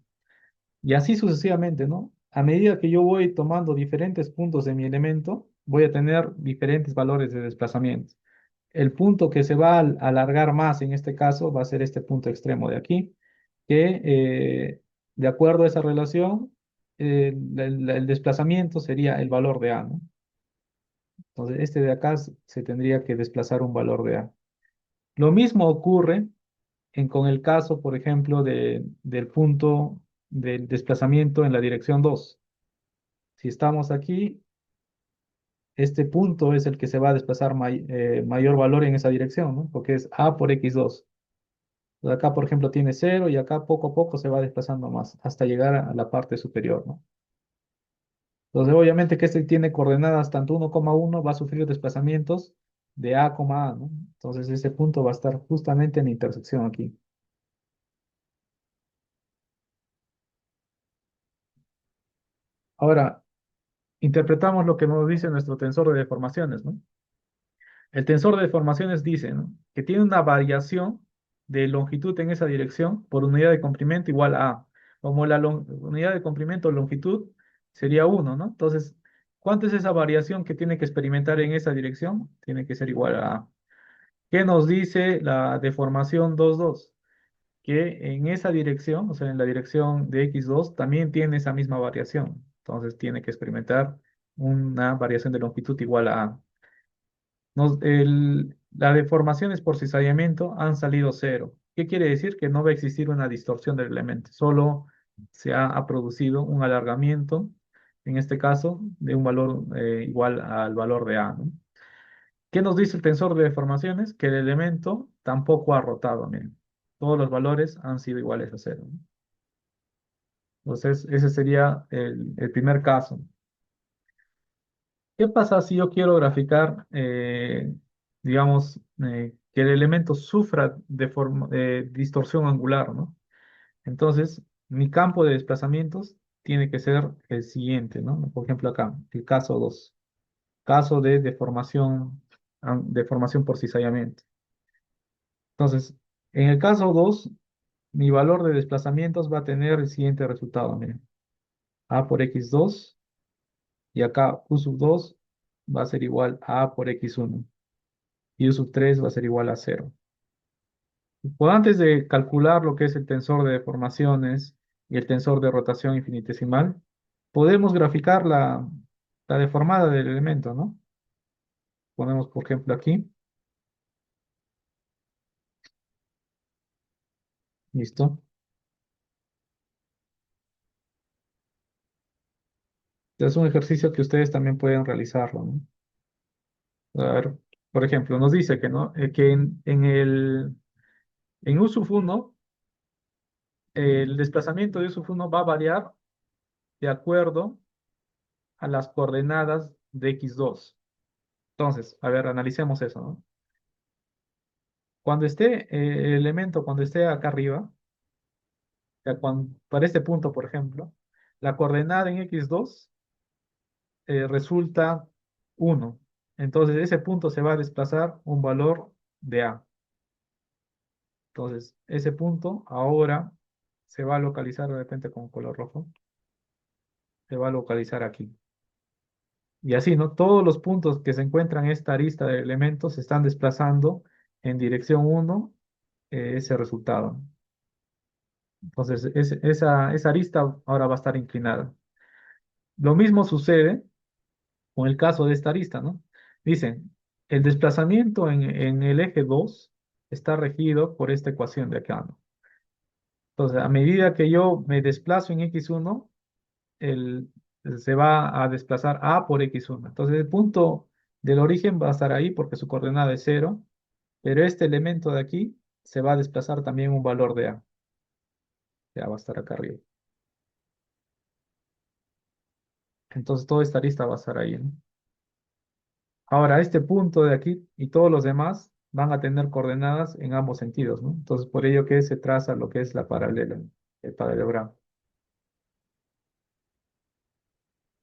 Y así sucesivamente, ¿no? A medida que yo voy tomando diferentes puntos de mi elemento, voy a tener diferentes valores de desplazamiento. El punto que se va a alargar más en este caso va a ser este punto extremo de aquí, que de acuerdo a esa relación, el desplazamiento sería el valor de A, ¿no? Entonces, este de acá se tendría que desplazar un valor de A. Lo mismo ocurre con el caso, por ejemplo, del punto del desplazamiento en la dirección 2. Si estamos aquí, este punto es el que se va a desplazar mayor valor en esa dirección, ¿no? Porque es A por x2. Acá, por ejemplo, tiene cero y acá poco a poco se va desplazando más hasta llegar a la parte superior, ¿no? Entonces, obviamente que este tiene coordenadas tanto 1,1 va a sufrir desplazamientos de A, ¿no? Entonces, ese punto va a estar justamente en la intersección aquí. Ahora, interpretamos lo que nos dice nuestro tensor de deformaciones, ¿no? El tensor de deformaciones dice, ¿no?, que tiene una variación de longitud en esa dirección por unidad de comprimento igual a A. Como la unidad de comprimento o longitud sería 1, ¿no? Entonces, ¿cuánto es esa variación que tiene que experimentar en esa dirección? Tiene que ser igual a A. ¿Qué nos dice la deformación 2,2? Que en esa dirección, o sea, en la dirección de x2, también tiene esa misma variación. Entonces, tiene que experimentar una variación de longitud igual a A. Las deformaciones por cizallamiento han salido cero. ¿Qué quiere decir? Que no va a existir una distorsión del elemento, solo ha producido un alargamiento, en este caso, de un valor igual al valor de A, ¿no? ¿Qué nos dice el tensor de deformaciones? Que el elemento tampoco ha rotado, miren. Todos los valores han sido iguales a cero, ¿no? Entonces, ese sería el primer caso. ¿Qué pasa si yo quiero graficar, digamos, que el elemento sufra distorsión angular, ¿no? Entonces, mi campo de desplazamientos tiene que ser el siguiente, ¿no? Por ejemplo, acá, el caso 2, caso de deformación, deformación por cizallamiento. Entonces, en el caso 2, mi valor de desplazamientos va a tener el siguiente resultado, miren. A por x2 y acá u sub 2 va a ser igual a por x1. Y u sub 3 va a ser igual a cero. Pues antes de calcular lo que es el tensor de deformaciones y el tensor de rotación infinitesimal, podemos graficar la deformada del elemento, ¿no? Ponemos, por ejemplo, aquí. Listo. Es un ejercicio que ustedes también pueden realizarlo, ¿no? A ver, por ejemplo, nos dice que, ¿no? Que en u sub 1, el desplazamiento de u sub 1 va a variar de acuerdo a las coordenadas de x2. Entonces, a ver, analicemos eso, ¿no? Cuando esté el elemento, cuando esté acá arriba, o sea, para este punto, por ejemplo, la coordenada en x2 resulta 1. Entonces, ese punto se va a desplazar un valor de A. Entonces, ese punto ahora se va a localizar de repente con color rojo, se va a localizar aquí. Y así, ¿no? Todos los puntos que se encuentran en esta arista de elementos se están desplazando en dirección 1, ese resultado. Entonces, esa arista ahora va a estar inclinada. Lo mismo sucede con el caso de esta arista, ¿no? Dicen, el desplazamiento en el eje 2 está regido por esta ecuación de acá, ¿no? Entonces, a medida que yo me desplazo en x1, el, se va a desplazar a por x1. Entonces, el punto del origen va a estar ahí porque su coordenada es cero, pero este elemento de aquí se va a desplazar también un valor de a. Ya va a estar acá arriba. Entonces, toda esta arista va a estar ahí, ¿no? Ahora, este punto de aquí y todos los demás van a tener coordenadas en ambos sentidos, ¿no? Entonces, por ello que se traza lo que es la paralela, el paralelogramo.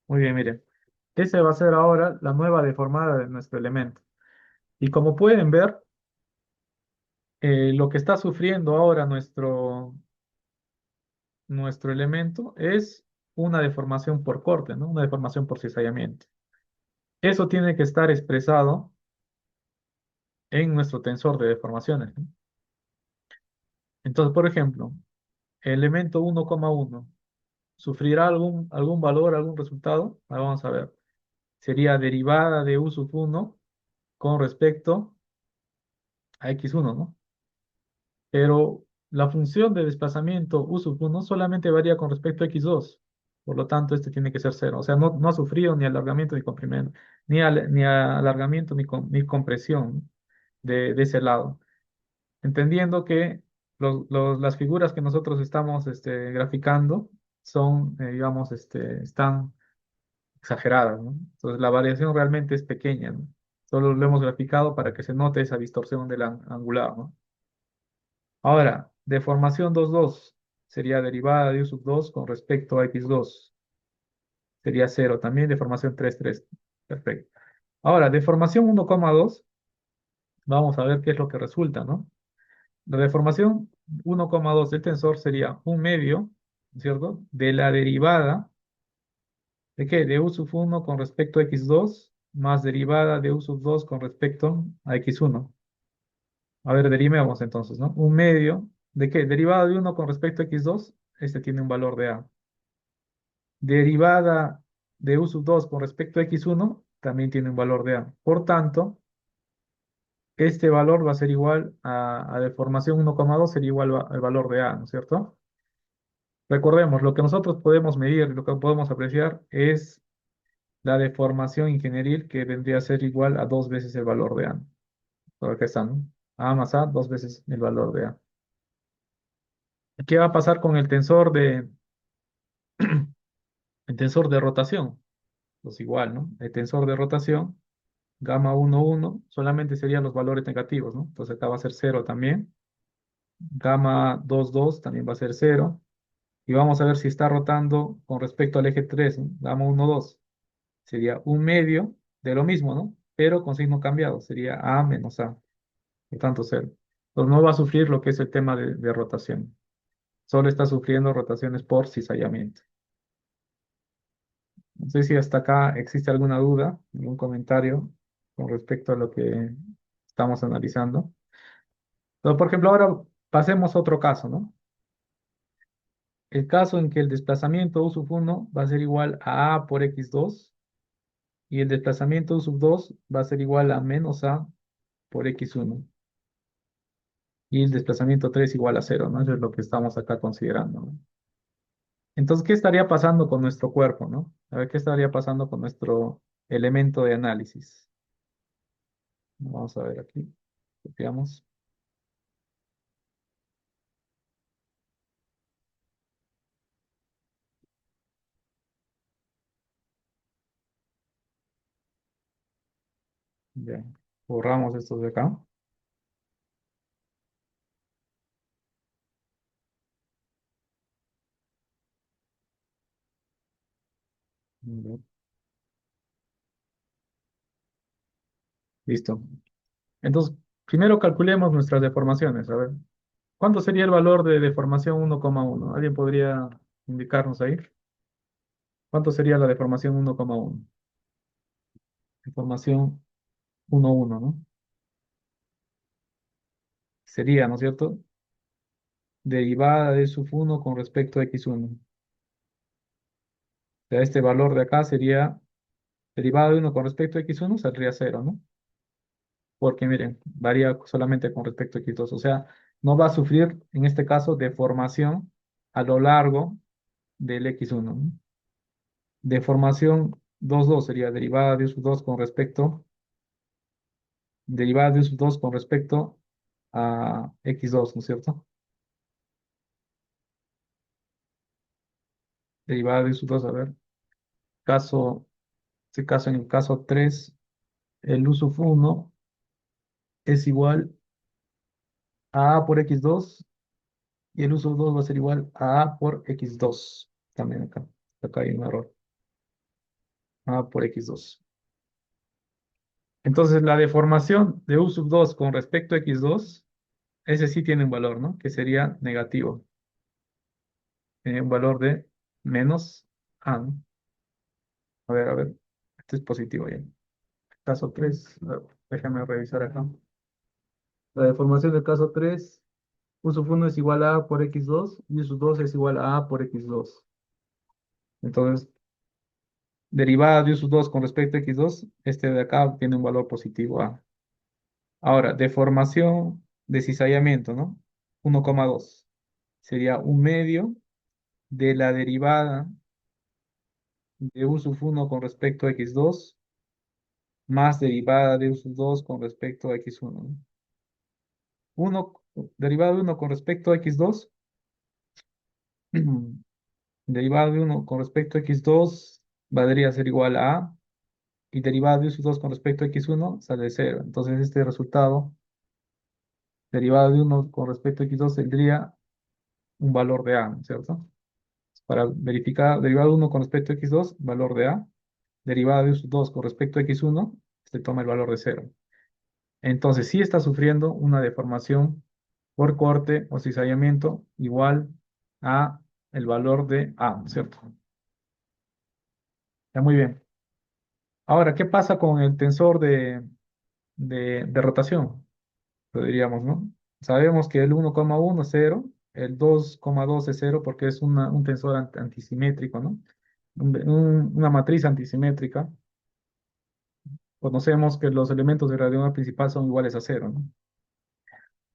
Muy bien, miren. Esa va a ser ahora la nueva deformada de nuestro elemento. Y como pueden ver, lo que está sufriendo ahora nuestro elemento es una deformación por corte, ¿no? Una deformación por cizallamiento. Eso tiene que estar expresado en nuestro tensor de deformaciones, ¿no? Entonces, por ejemplo, el elemento 1,1 ¿sufrirá algún valor, algún resultado? Ahora vamos a ver. Sería derivada de u sub 1 con respecto a x1, ¿no? Pero la función de desplazamiento u sub 1 solamente varía con respecto a x2. Por lo tanto, este tiene que ser cero. O sea, no ha sufrido ni alargamiento ni comprimento, ni alargamiento ni compresión de ese lado. Entendiendo que Las figuras que nosotros estamos graficando son, digamos, están exageradas, ¿no? Entonces la variación realmente es pequeña, ¿no? Solo lo hemos graficado para que se note esa distorsión del angular, ¿no? Ahora, deformación 2,2 sería derivada de u sub 2 con respecto a x2. Sería cero. También deformación 3,3. Perfecto. Ahora, deformación 1,2, vamos a ver qué es lo que resulta, ¿no? La deformación 1,2 del tensor sería un medio, ¿cierto? De la derivada, ¿de qué? De u sub 1 con respecto a x2 más derivada de u sub 2 con respecto a x1. A ver, derivemos entonces, ¿no? Un medio, ¿de qué? Derivada de uno con respecto a x2, este tiene un valor de a. Derivada de u sub 2 con respecto a x1, también tiene un valor de a. Por tanto, este valor va a ser igual a deformación 1,2 sería igual al valor de a, ¿no es cierto? Recordemos, lo que nosotros podemos medir, lo que podemos apreciar es la deformación ingenieril que vendría a ser igual a dos veces el valor de a. Por acá está, ¿no? A más a, dos veces el valor de a. ¿Qué va a pasar con el tensor de rotación? Pues igual, ¿no? El tensor de rotación, gamma 1,1, solamente serían los valores negativos, ¿no? Entonces acá va a ser cero también. Gamma 2,2 también va a ser cero. Y vamos a ver si está rotando con respecto al eje 3, ¿no? Gamma 1,2. Sería un medio de lo mismo, ¿no? Pero con signo cambiado. Sería a menos a. Por tanto, cero. Entonces no va a sufrir lo que es el tema de rotación. Solo está sufriendo rotaciones por cizallamiento. No sé si hasta acá existe alguna duda, algún comentario con respecto a lo que estamos analizando. Pero, por ejemplo, ahora pasemos a otro caso, ¿no? El caso en que el desplazamiento U sub 1 va a ser igual a A por x2 y el desplazamiento U sub 2 va a ser igual a menos A por x1 y el desplazamiento 3 igual a cero, ¿no? Eso es lo que estamos acá considerando, ¿no? Entonces, ¿qué estaría pasando con nuestro cuerpo, ¿no? A ver, ¿qué estaría pasando con nuestro elemento de análisis? Vamos a ver aquí. Copiamos. Ya. Borramos estos de acá. Ya. Listo. Entonces, primero calculemos nuestras deformaciones. A ver, ¿cuánto sería el valor de deformación 1,1? ¿Alguien podría indicarnos ahí? ¿Cuánto sería la deformación 1,1? Deformación 1,1, ¿no? Sería, ¿no es cierto? Derivada de sub 1 con respecto a x1. O sea, este valor de acá sería derivada de uno con respecto a x1, saldría cero, ¿no? Porque miren, varía solamente con respecto a x2. O sea, no va a sufrir, en este caso, deformación a lo largo del x1, ¿no? Deformación 2,2 sería derivada de u sub 2 con respecto a x2, ¿no es cierto? Derivada de u sub 2, a ver, caso, este caso, en el caso 3, el u sub 1 es igual a por x2 y el u sub 2 va a ser igual a por x2. También acá hay un error. A por x2. Entonces, la deformación de u sub 2 con respecto a x2, ese sí tiene un valor, ¿no? Que sería negativo. Tiene un valor de menos a, ¿no? A ver, este es positivo ya. Caso 3, déjame revisar acá. La deformación del caso 3, u sub 1 es igual a por x2 y u sub 2 es igual a por x2. Entonces, derivada de u sub 2 con respecto a x2, este de acá tiene un valor positivo a. Ahora, deformación de cizallamiento, ¿no? 1,2 sería un medio de la derivada de u sub 1 con respecto a x2 más derivada de u sub 2 con respecto a x1, ¿no? Derivada de uno con respecto a x2. Derivada de uno con respecto a x2 valdría ser igual a A. Y derivada de x2 con respecto a x1 sale cero. Entonces este resultado, derivada de uno con respecto a x2 tendría un valor de A, ¿no es cierto? Para verificar derivada de uno con respecto a x2, valor de A. Derivada de x2 con respecto a x1, se toma el valor de cero. Entonces sí está sufriendo una deformación por corte o cizallamiento igual a el valor de A, ¿no es cierto? Está muy bien. Ahora, ¿qué pasa con el tensor de rotación? Lo diríamos, ¿no? Sabemos que el 1,1 es cero, el 2,2 es cero porque es un tensor antisimétrico, ¿no? Una matriz antisimétrica. Conocemos que los elementos de radionovela principal son iguales a cero, ¿no?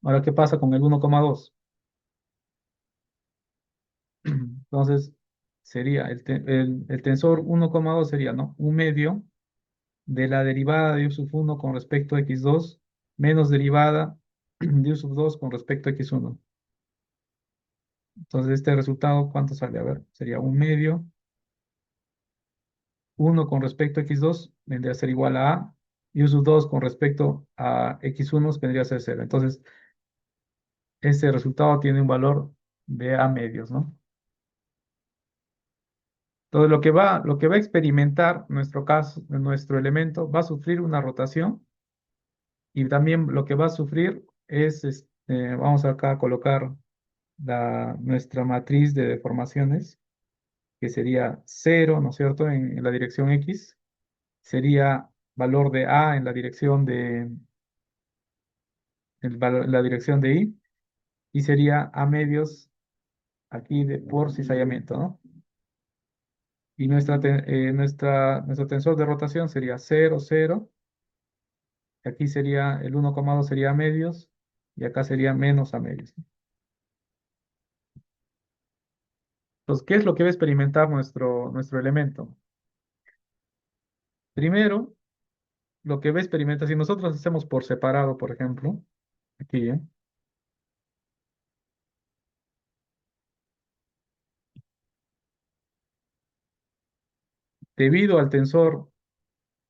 Ahora, ¿qué pasa con el 1,2? Entonces, sería el tensor 1,2 sería, ¿no? Un medio de la derivada de u sub 1 con respecto a x2 menos derivada de u sub 2 con respecto a x1. Entonces, este resultado, ¿cuánto sale? A ver, sería un medio. Uno con respecto a x2 vendría a ser igual a A, y u sub 2 con respecto a x1 vendría a ser cero. Entonces, este resultado tiene un valor de A medios, ¿no? Entonces, lo que va a experimentar nuestro caso, nuestro elemento, va a sufrir una rotación y también lo que va a sufrir es, vamos acá a colocar nuestra matriz de deformaciones, que sería cero, ¿no es cierto?, en la dirección X, sería valor de A en la dirección la dirección de y sería A medios aquí por cizallamiento, ¿no? Y nuestro tensor de rotación sería cero cero. Aquí sería el 1,2 sería A medios y acá sería menos A medios. Entonces, ¿qué es lo que va a experimentar nuestro elemento? Primero, lo que va a experimentar, si nosotros hacemos por separado, por ejemplo, aquí, debido al tensor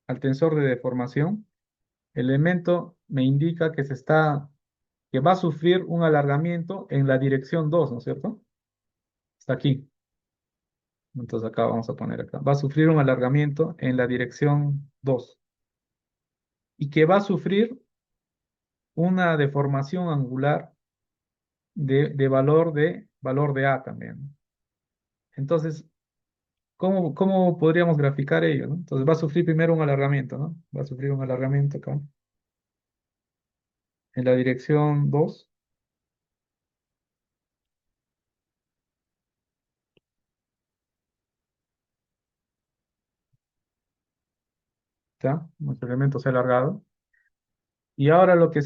de deformación, el elemento me indica que va a sufrir un alargamiento en la dirección 2, ¿no es cierto? Está aquí. Entonces acá vamos a poner acá. Va a sufrir un alargamiento en la dirección 2 y que va a sufrir una deformación angular de valor de A también. Entonces, ¿cómo podríamos graficar ello, no? Entonces va a sufrir primero un alargamiento, ¿no? Va a sufrir un alargamiento acá en la dirección 2, ¿ya? Nuestro elemento se ha alargado. Y ahora lo que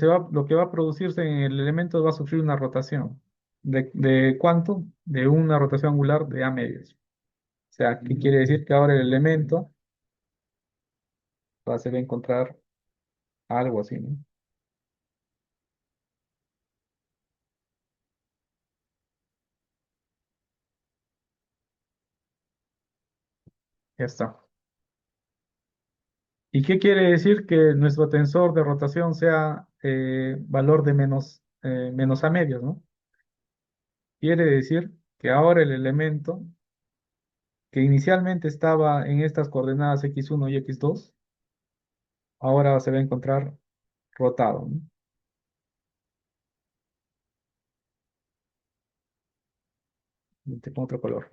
va a producirse en el elemento va a sufrir una rotación. ¿De cuánto? De una rotación angular de A medios. O sea, ¿qué quiere decir? Que ahora el elemento se va a encontrar algo así, ¿no? Ya está. ¿Y qué quiere decir que nuestro tensor de rotación sea valor de menos A medios, ¿no? Quiere decir que ahora el elemento que inicialmente estaba en estas coordenadas x1 y x2, ahora se va a encontrar rotado, ¿no? Con otro color.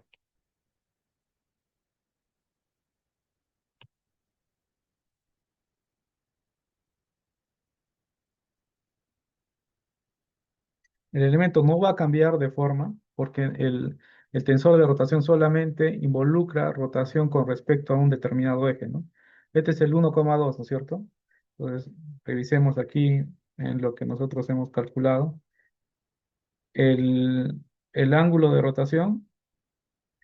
El elemento no va a cambiar de forma porque el tensor de rotación solamente involucra rotación con respecto a un determinado eje, ¿no? Este es el 1,2, ¿no es cierto? Entonces, revisemos aquí en lo que nosotros hemos calculado. El ángulo de rotación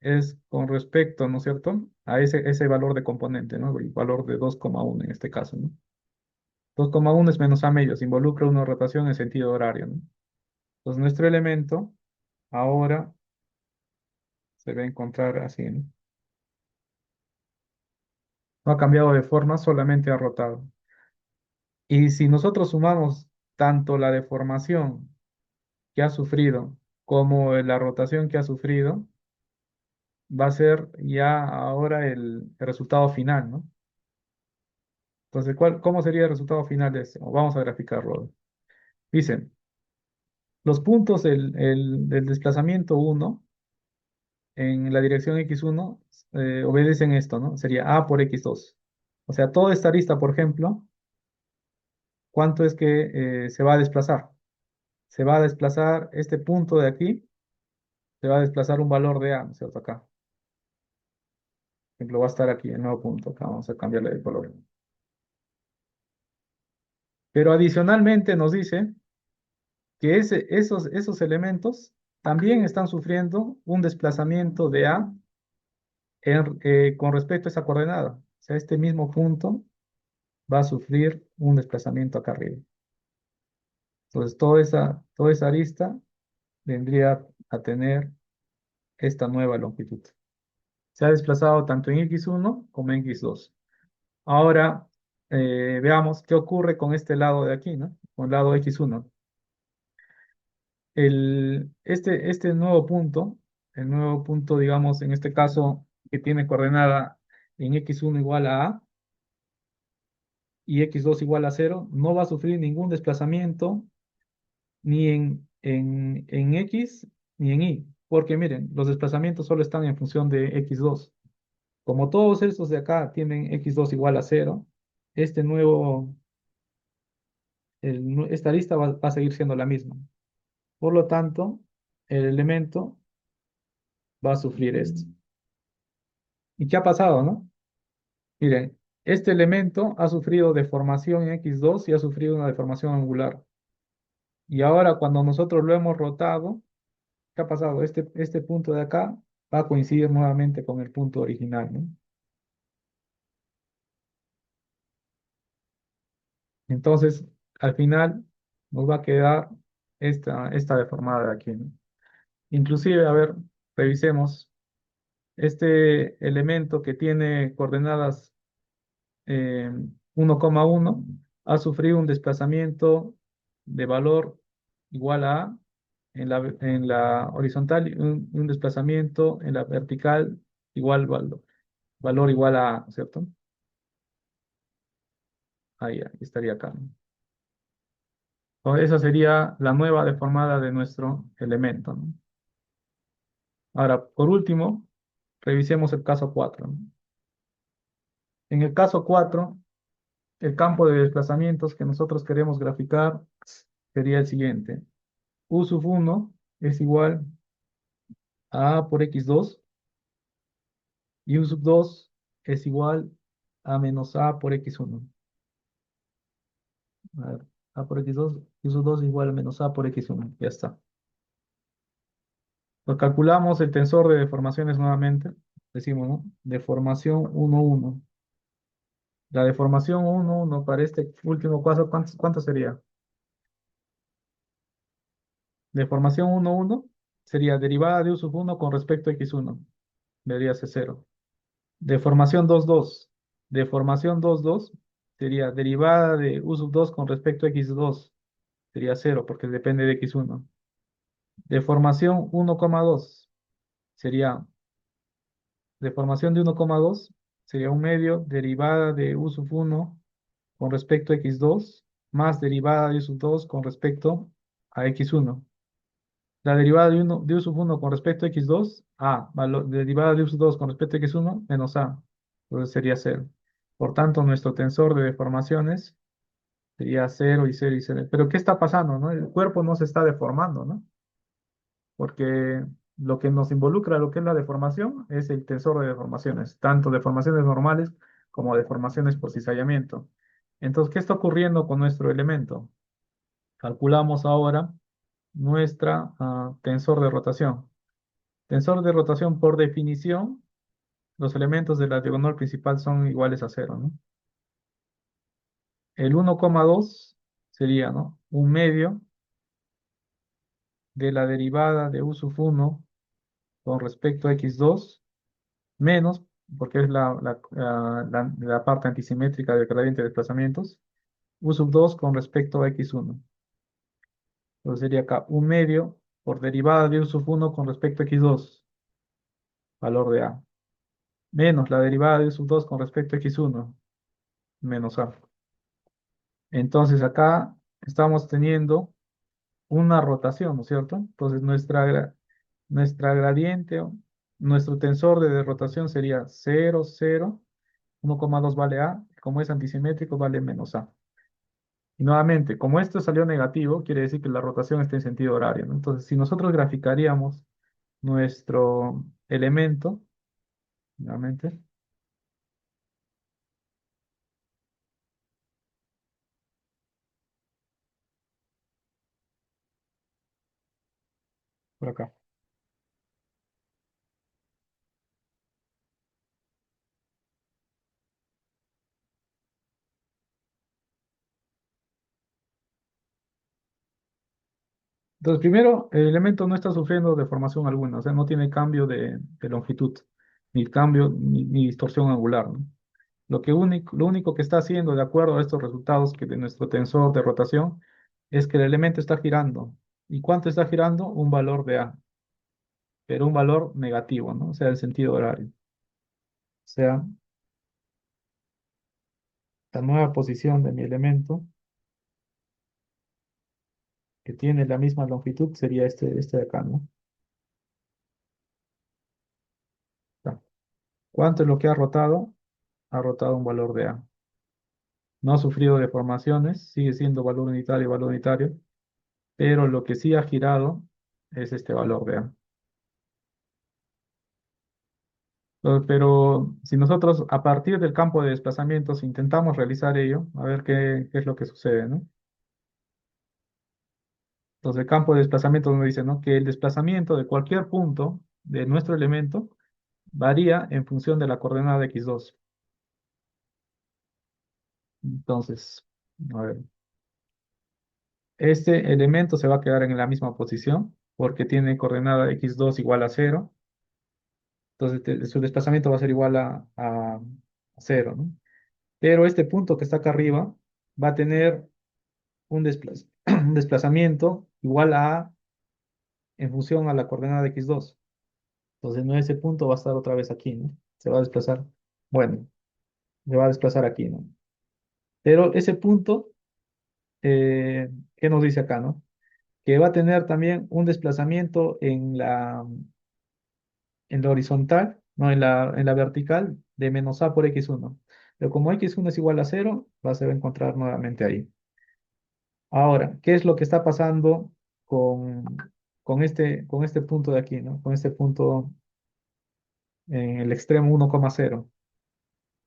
es con respecto, ¿no es cierto?, a ese valor de componente, ¿no? El valor de 2,1 en este caso, ¿no? 2,1 es menos A medios, involucra una rotación en sentido horario, ¿no? Entonces nuestro elemento ahora se va a encontrar así, ¿no? No ha cambiado de forma, solamente ha rotado. Y si nosotros sumamos tanto la deformación que ha sufrido como la rotación que ha sufrido, va a ser ya ahora el resultado final, ¿no? Entonces, ¿cómo sería el resultado final de esto? Vamos a graficarlo. Dicen, los puntos del desplazamiento uno en la dirección x1 obedecen esto, ¿no? Sería a por x2. O sea, toda esta arista, por ejemplo, ¿cuánto es que se va a desplazar? Se va a desplazar este punto de aquí, se va a desplazar un valor de a, ¿no es cierto? Acá. Por ejemplo, va a estar aquí el nuevo punto. Acá vamos a cambiarle de color. Pero adicionalmente nos dice que esos elementos también están sufriendo un desplazamiento de a con respecto a esa coordenada. O sea, este mismo punto va a sufrir un desplazamiento acá arriba. Entonces, toda esa arista vendría a tener esta nueva longitud. Se ha desplazado tanto en x1 como en x2. Ahora, veamos qué ocurre con este lado de aquí, ¿no? Con el lado x1. Este nuevo punto, digamos, en este caso, que tiene coordenada en x1 igual a y x2 igual a cero, no va a sufrir ningún desplazamiento ni en x ni en y, porque miren, los desplazamientos solo están en función de x2. Como todos estos de acá tienen x2 igual a cero, este nuevo, esta lista va a seguir siendo la misma. Por lo tanto, el elemento va a sufrir esto. ¿Y qué ha pasado, no? Miren, este elemento ha sufrido deformación en x2 y ha sufrido una deformación angular. Y ahora cuando nosotros lo hemos rotado, ¿qué ha pasado? Este punto de acá va a coincidir nuevamente con el punto original, ¿no? Entonces, al final nos va a quedar esta deformada de aquí, ¿no? Inclusive, a ver, revisemos. Este elemento que tiene coordenadas eh, 1,1 ha sufrido un desplazamiento de valor igual a A en la horizontal y un desplazamiento en la vertical valor igual a A, ¿cierto? Ahí estaría acá, ¿no? Entonces, esa sería la nueva deformada de nuestro elemento, ¿no? Ahora, por último, revisemos el caso 4, ¿no? En el caso 4, el campo de desplazamientos que nosotros queremos graficar sería el siguiente. U sub 1 es igual a A por x2 y U sub 2 es igual a menos A por x1. A ver, A por x2, U sub 2 es igual a menos A por x1. Ya está. Pues calculamos el tensor de deformaciones nuevamente. Decimos, ¿no? Deformación 1, 1. La deformación 1, 1 para este último caso, ¿cuánto sería? Deformación 1, 1 sería derivada de U sub 1 con respecto a x1. Debería ser cero. Deformación 2, 2. Deformación 2, 2 sería derivada de U sub 2 con respecto a x2. Sería cero porque depende de x1. Deformación 1,2 sería deformación de 1,2 sería un medio derivada de U sub 1 con respecto a x2 más derivada de U sub 2 con respecto a x1. La derivada de U sub 1 con respecto a x2, a, derivada de U sub 2 con respecto a x1, menos a. Entonces sería cero. Por tanto, nuestro tensor de deformaciones sería cero y cero y cero. Pero ¿qué está pasando, no? El cuerpo no se está deformando, ¿no? Porque lo que nos involucra, lo que es la deformación, es el tensor de deformaciones, tanto deformaciones normales como deformaciones por cizallamiento. Entonces, ¿qué está ocurriendo con nuestro elemento? Calculamos ahora nuestra tensor de rotación. Tensor de rotación, por definición, los elementos de la diagonal principal son iguales a cero, ¿no? El 1,2 sería, ¿no? Un medio de la derivada de u sub 1 con respecto a x2 menos, porque es la parte antisimétrica del gradiente de desplazamientos, u sub 2 con respecto a x1. Entonces sería acá un medio por derivada de u sub 1 con respecto a x2, valor de a, menos la derivada de u sub 2 con respecto a x1, menos a. Entonces acá estamos teniendo una rotación, ¿no es cierto? Entonces nuestra gradiente, nuestro tensor de rotación sería 0, 0, 1,2 vale A, como es antisimétrico vale menos A. Y nuevamente, como esto salió negativo, quiere decir que la rotación está en sentido horario, ¿no? Entonces, si nosotros graficaríamos nuestro elemento, nuevamente, por acá. Entonces, primero, el elemento no está sufriendo deformación alguna, o sea, no tiene cambio de longitud, ni cambio, ni distorsión angular, ¿no? Lo único que está haciendo, de acuerdo a estos resultados que de nuestro tensor de rotación, es que el elemento está girando. ¿Y cuánto está girando? Un valor de A, pero un valor negativo, ¿no? O sea, el sentido horario. O sea, la nueva posición de mi elemento, que tiene la misma longitud, sería este de acá, ¿no? Ya. ¿Cuánto es lo que ha rotado? Ha rotado un valor de A. No ha sufrido deformaciones, sigue siendo valor unitario, pero lo que sí ha girado es este valor de A. Pero si nosotros a partir del campo de desplazamientos intentamos realizar ello, a ver qué es lo que sucede, ¿no? Entonces el campo de desplazamientos nos dice, ¿no? Que el desplazamiento de cualquier punto de nuestro elemento varía en función de la coordenada de x2. Entonces, a ver, este elemento se va a quedar en la misma posición porque tiene coordenada x2 igual a 0. Entonces su desplazamiento va a ser igual a 0, ¿no? Pero este punto que está acá arriba va a tener un desplazamiento igual a A en función a la coordenada de x2. Entonces, no ese punto va a estar otra vez aquí, ¿no? Se va a desplazar. Bueno, se va a desplazar aquí, ¿no? Pero ese punto, ¿qué nos dice acá, no? Que va a tener también un desplazamiento en la horizontal, no, en la vertical de menos a por x1. Pero como x1 es igual a 0, se va a encontrar nuevamente ahí. Ahora, ¿qué es lo que está pasando con, con este punto de aquí, ¿no? Con este punto en el extremo 1,0.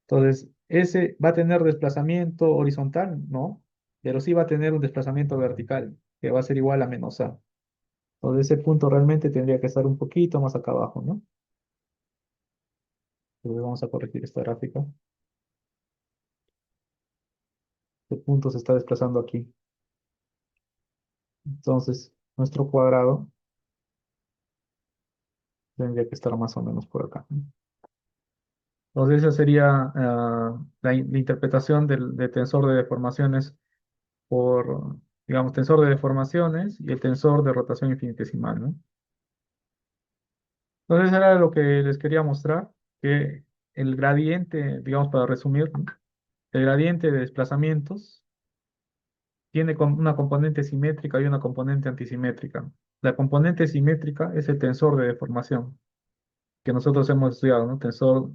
Entonces, ese va a tener desplazamiento horizontal, ¿no? Pero sí va a tener un desplazamiento vertical, que va a ser igual a menos a. Entonces, ese punto realmente tendría que estar un poquito más acá abajo, ¿no? Entonces, vamos a corregir esta gráfica. Este punto se está desplazando aquí. Entonces, nuestro cuadrado tendría que estar más o menos por acá, ¿no? Entonces, esa sería la interpretación del tensor de deformaciones por, digamos, tensor de deformaciones y el tensor de rotación infinitesimal, ¿no? Entonces, era lo que les quería mostrar, que el gradiente, digamos, para resumir, ¿no? El gradiente de desplazamientos tiene una componente simétrica y una componente antisimétrica. La componente simétrica es el tensor de deformación, que nosotros hemos estudiado, ¿no? Tensor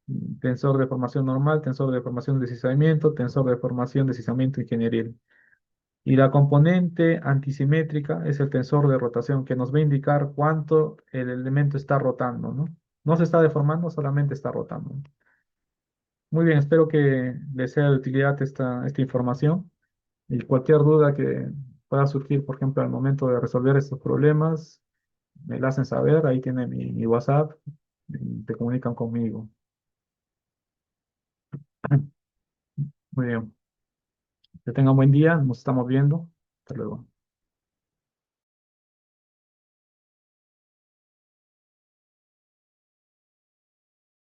de deformación normal, tensor de deformación de deslizamiento, tensor de deformación de deslizamiento ingenieril. Y la componente antisimétrica es el tensor de rotación, que nos va a indicar cuánto el elemento está rotando, ¿no? No se está deformando, solamente está rotando. Muy bien, espero que les sea de utilidad esta información. Y cualquier duda que pueda surgir, por ejemplo, al momento de resolver estos problemas, me la hacen saber. Ahí tiene mi WhatsApp y te comunican conmigo. Muy bien, que tengan buen día, nos estamos viendo. Hasta luego.